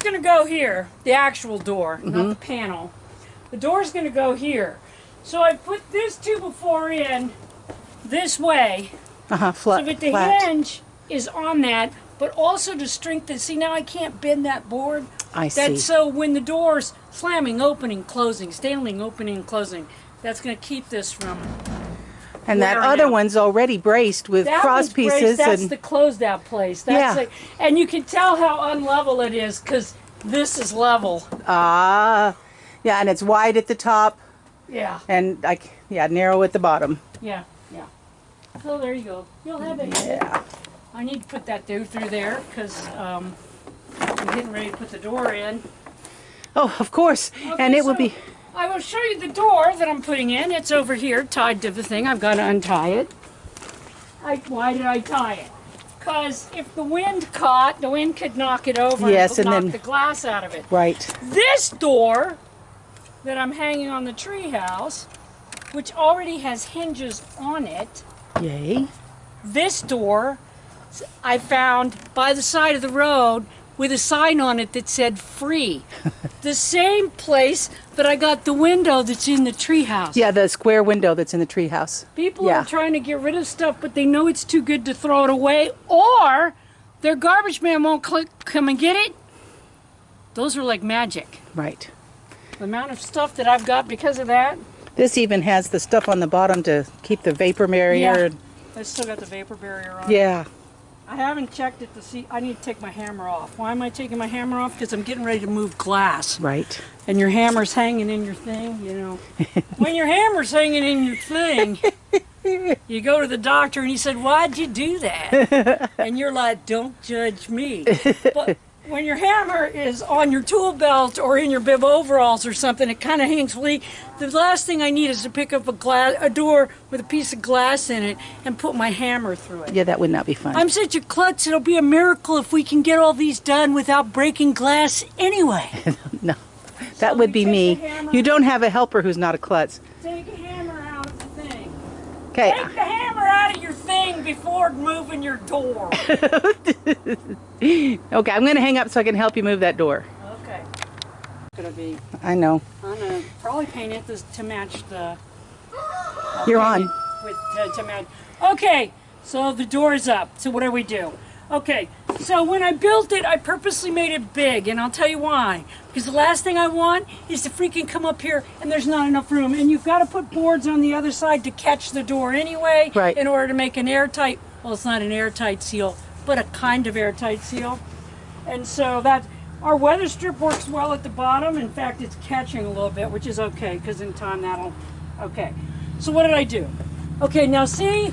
going to go here, the actual door, not the panel. The door's going to go here. So I put this 2x4 in this way, Flat. so that the hinge is on that, but also to strengthen. See, now I can't bend that board. I see. That's so when the door's slamming, opening, closing, staling, opening, closing, that's going to keep this from. And that other one's already braced with cross pieces. That's the closed out place. That's and you can tell how unlevel it is because this is level. Yeah, and it's wide at the top. Yeah. And narrow at the bottom. Yeah. So there you go. You'll have it. Yeah. I need to put that through there because I'm getting ready to put the door in. Oh, of course. Okay, and it will be. I will show you the door that I'm putting in. It's over here, tied to the thing. I've got to untie it. Why did I tie it? Because if the wind caught, the wind could knock it over and knock the glass out of it. Right. This door that I'm hanging on the treehouse, which already has hinges on it. Yay. This door I found by the side of the road with a sign on it that said free. The same place that I got the window that's in the treehouse. Yeah, the square window that's in the treehouse. People are trying to get rid of stuff, but they know it's too good to throw it away, or their garbage man won't come and get it. Those are like magic. Right. The amount of stuff that I've got because of that. This even has the stuff on the bottom to keep the vapor barrier. Yeah, I still got the vapor barrier on. Yeah. I haven't checked it to see. I need to take my hammer off. Why am I taking my hammer off? Because I'm getting ready to move glass. Right. And your hammer's hanging in your thing, you know. When your hammer's hanging in your thing, you go to the doctor and he said, "Why'd you do that?" And you're like, "Don't judge me." But when your hammer is on your tool belt or in your bib overalls or something, it kind of hangs free. The last thing I need is to pick up a door with a piece of glass in it and put my hammer through it. Yeah, that would not be fun. I'm such a klutz, it'll be a miracle if we can get all these done without breaking glass anyway. No, that would be me. You don't have a helper who's not a klutz. Take a hammer out of the thing. Okay. Take the hammer out of your thing before moving your door. Okay, I'm going to hang up so I can help you move that door. Okay. Gonna be. I know. I'm gonna probably paint it to match the. You're on. To match. Okay, so the door's up. So what do we do? Okay, so when I built it, I purposely made it big, and I'll tell you why. Because the last thing I want is to freaking come up here and there's not enough room, and you've got to put boards on the other side to catch the door anyway. Right. In order to make an airtight. Well, it's not an airtight seal, but a kind of airtight seal. And so that. Our weather strip works well at the bottom. In fact, it's catching a little bit, which is okay, because in time that'll... Okay, so what did I do? Okay, now see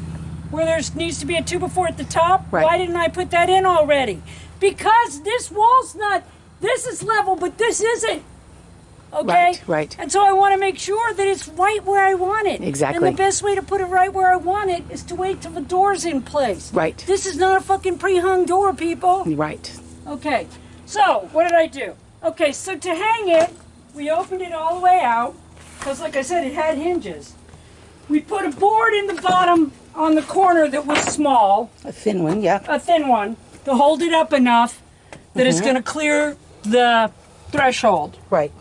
where there needs to be a 2x4 at the top? Right. Why didn't I put that in already? Because this wall's not... This is level, but this isn't. Okay? Right. And so I want to make sure that it's right where I want it. Exactly. And the best way to put it right where I want it is to wait till the door's in place. Right. This is not a fucking pre-hung door, people. Right. Okay. So, what did I do? Okay, so to hang it, we opened it all the way out, because like I said, it had hinges. We put a board in the bottom on the corner that was small. A thin one, yeah. A thin one, to hold it up enough that it's going to clear the threshold. Right.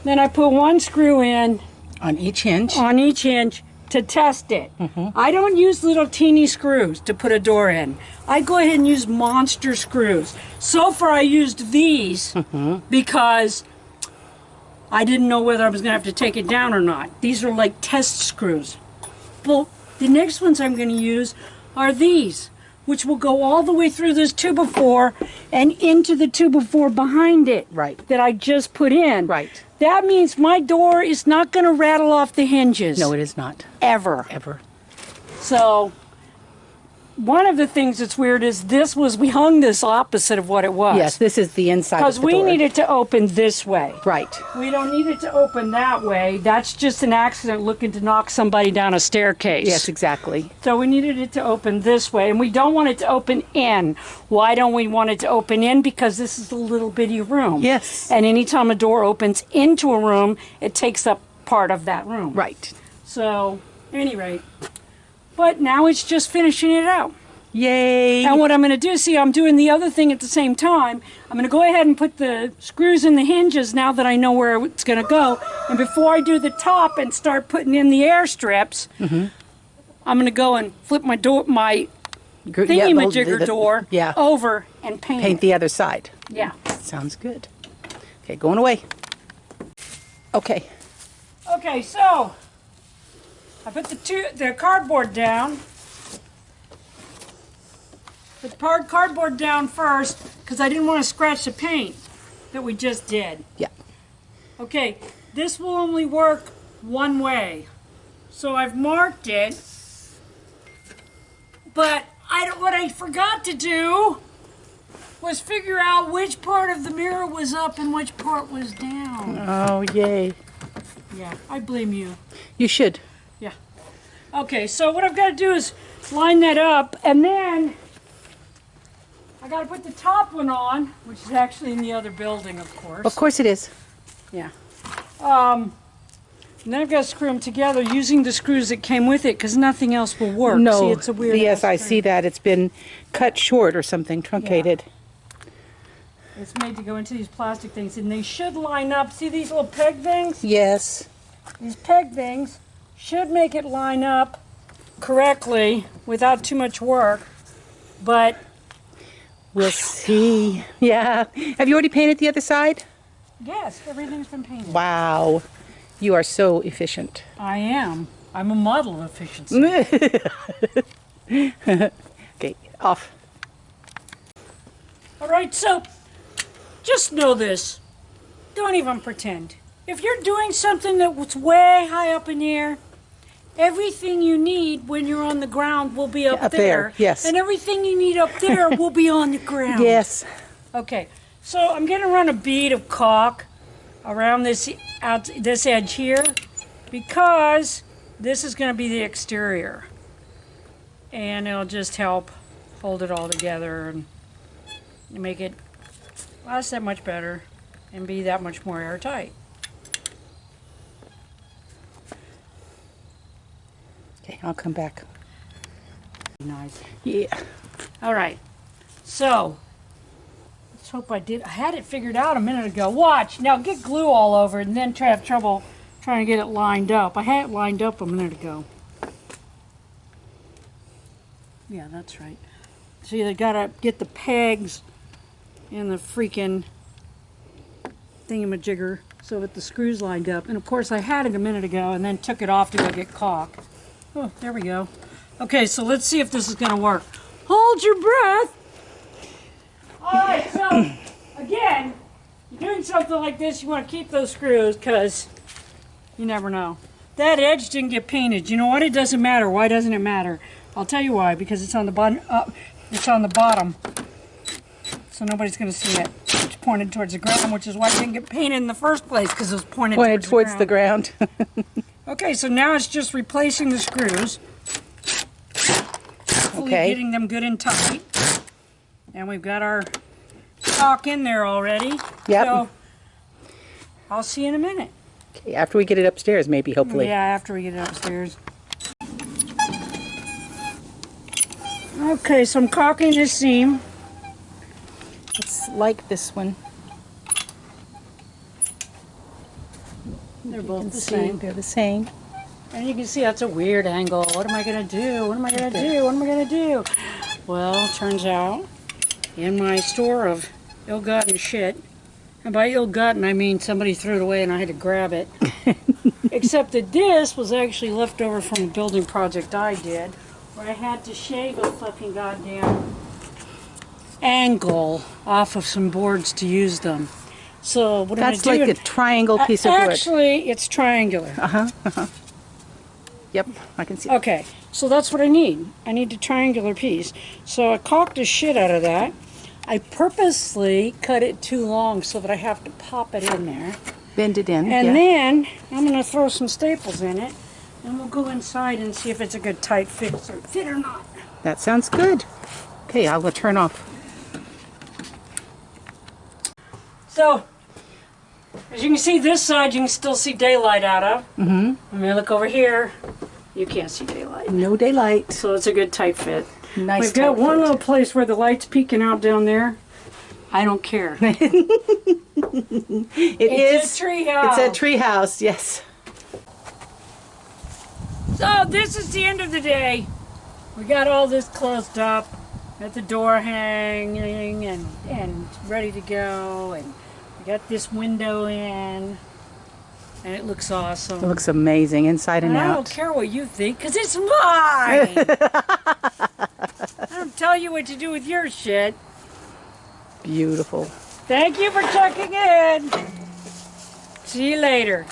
Then I put one screw in. On each hinge? On each hinge to test it. I don't use little teeny screws to put a door in. I go ahead and use monster screws. So far I used these because I didn't know whether I was going to have to take it down or not. These are like test screws. Well, the next ones I'm going to use are these, which will go all the way through this 2x4 and into the 2x4 behind it. Right. That I just put in. Right. That means my door is not going to rattle off the hinges. No, it is not. Ever. Ever. So, one of the things that's weird is we hung this opposite of what it was. Yes, this is the inside of the door. Because we need it to open this way. Right. We don't need it to open that way. That's just an accident looking to knock somebody down a staircase. Yes, exactly. So we needed it to open this way, and we don't want it to open in. Why don't we want it to open in? Because this is a little bitty room. Yes. And anytime a door opens into a room, it takes up part of that room. Right. So, at any rate. But now it's just finishing it out. Yay! And what I'm going to do, see, I'm doing the other thing at the same time. I'm going to go ahead and put the screws in the hinges now that I know where it's going to go. And before I do the top and start putting in the air strips, I'm going to go and flip my door, my thingy-majigger door over and paint Paint the other side. Yeah. Sounds good. Okay, going away. Okay. Okay, so I put the cardboard down. Put the cardboard down first because I didn't want to scratch the paint that we just did. Yeah. Okay, this will only work one way. So I've marked it. But what I forgot to do was figure out which part of the mirror was up and which part was down. Oh, yay. Yeah, I blame you. You should. Yeah. Okay, so what I've got to do is line that up, and then I got to put the top one on, which is actually in the other building, of course. Of course it is. Yeah. And then I've got to screw them together using the screws that came with it, because nothing else will work. No. See, it's a weird. Yes, I see that. It's been cut short or something, truncated. Yeah. It's made to go into these plastic things, and they should line up. See these little peg things? Yes. These peg things should make it line up correctly without too much work, but we'll see. Yeah. Have you already painted the other side? yes, everything's been painted. Wow. You are so efficient. I am. I'm a model of efficiency. Okay, off. All right, so just know this. Don't even pretend. If you're doing something that's way high up in the air, everything you need when you're on the ground will be up there. Yes. And everything you need up there will be on the ground. Yes. Okay, so I'm going to run a bead of caulk around this edge here because this is going to be the exterior. And it'll just help hold it all together and make it last that much better and be that much more airtight. Okay, I'll come back. Nice. Yeah. All right. So, let's hope I had it figured out a minute ago. Watch. Now get glue all over it and then have trouble trying to get it lined up. I had it lined up a minute ago. Yeah, that's right. So you gotta get the pegs and the freaking thingamajigger so that the screws lined up. And of course I had it a minute ago and then took it off to go get caulk. Oh, there we go. Okay, so let's see if this is gonna work. Hold your breath. All right, so again, you're doing something like this, you want to keep those screws because you never know. That edge didn't get painted. You know what? It doesn't matter. Why doesn't it matter? I'll tell you why. Because it's on the bottom. It's on the bottom, so nobody's going to see it. It's pointed towards the ground, which is why it didn't get painted in the first place because it was pointed Towards the ground. Okay, so now it's just replacing the screws. Hopefully getting them good and tight. And we've got our caulk in there already. Yep. So I'll see you in a minute. Okay, after we get it upstairs, maybe, hopefully. Yeah, after we get it upstairs. Okay, so I'm caulking this seam. It's like this one. They're You both can the see same. they're the same. And you can see that's a weird angle. What am I going to do? What am I going to do? What am I going to do? Well, turns out, in my store of ill-gotten shit, and by ill-gotten I mean somebody threw it away and I had to grab it. Except that this was actually left over from a building project I did, where I had to shave a fucking goddamn angle off of some boards to use them. So what I'm That's like a triangle piece of wood. Actually, it's triangular. Yep, I can see. Okay, so that's what I need. I need a triangular piece. So I caulked the shit out of that. I purposely cut it too long so that I have to pop it in there. Bend it in. And then I'm going to throw some staples in it, and we'll go inside and see if it's a good tight fit or not. That sounds good. Okay, I'll turn off. So, as you can see, this side you can still see daylight out of. When I look over here, you can't see daylight. No daylight. So it's a good tight fit. Nice. We've got tight one fit. little place where the light's peeking out down there. I don't care. It's a treehouse. It's a treehouse. Yes. So this is the end of the day. We got all this closed up. Got the door hanging and ready to go. And we got this window in. And it looks awesome. It looks amazing inside and I out. don't care what you think, because it's mine. I don't tell you what to do with your shit. Beautiful. Thank you for checking in. See you later.